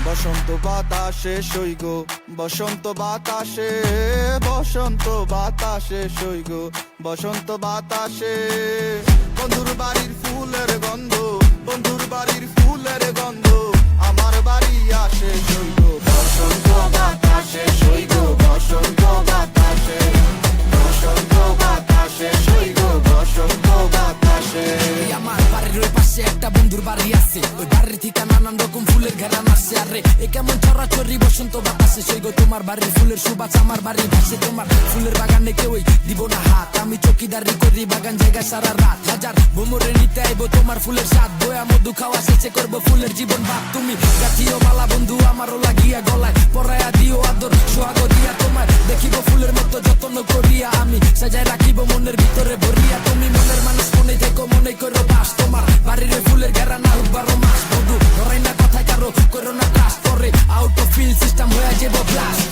বসন্ত বাতাসে সইগ, বসন্ত বাতাসে, বসন্ত বাতাসে সইগ, বসন্ত বাতাসে। বন্ধুর বাড়ির ফুলের গন্ধ, বন্ধুর বাড়ির ফুলের গন্ধ আমার বাড়ি আসে সইগ, বসন্ত বাতাসে সইগ, বসন্ত বাতাসে, বসন্ত বাতাসে সইগ, বসন্ত বাতাসে। আমার বাড়ির ওই পাশে একটা বন্ধুর বাড়ি আছে, ওই বাড়ির থেকে নানান রকম ফুলের ঘেরান আসছে। আরে এ কেমন ছড়াছড়ি বসন্ত বাতাসে সইগো, তোমার বাড়ির ফুলের সুবাস আমার বাড়ির পাশে। তোমার ফুলের বাগানে কেউই দিব না হাত, আমি চকিদারি করি বাগান জায়গা সারা রাত। হাজার ভ্রমরে নিতে আইবো তোমার ফুলের স্বাদ, বয়া মধু খাওয়া শেষে করবো ফুলের জীবন ভাত। তুমি গাছিও মালা বন্ধু আমারও লাগিয়া গলায়, পরায়া দিও আদর সোহাগ দিয়া তোমার দেখিব ফুলের মতো যত্ন করিয়া, আমি সাজায় রাখিব মনের ভিতরে ভরিয়া। তুমি মনের মানুষ মনে থেকো মনে করো বাস, তোমার বাড়ির ওই ফুলের ঘেরা না হোক 12 মাস। বন্ধু ধরাই না কথায় কারো করো না ট্রাস্ট, করে আউট অফ ফিল সিস্টেম হয়ে যাবো ব্লাস্ট।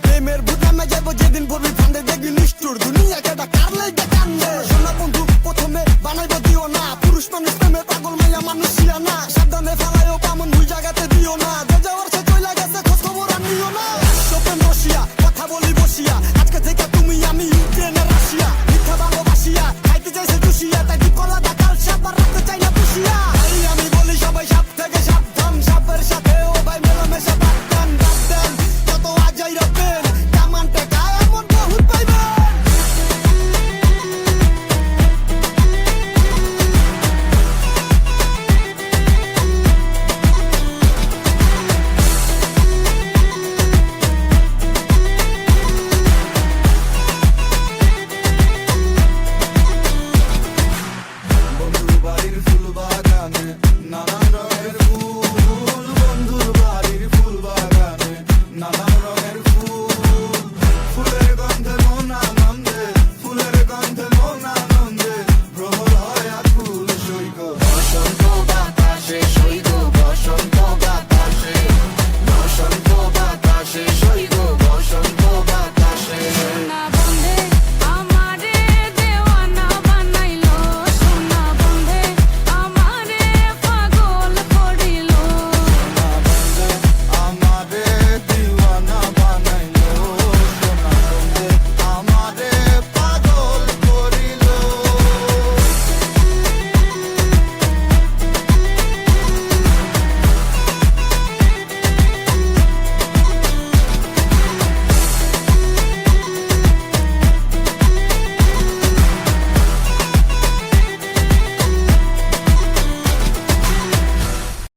প্রেমের বুঝামে যাবো যেদিন পড়বি ফান্দে, দেখবি নিষ্ঠুর দুনিয়া কেটা কার লাইগা কান্দে।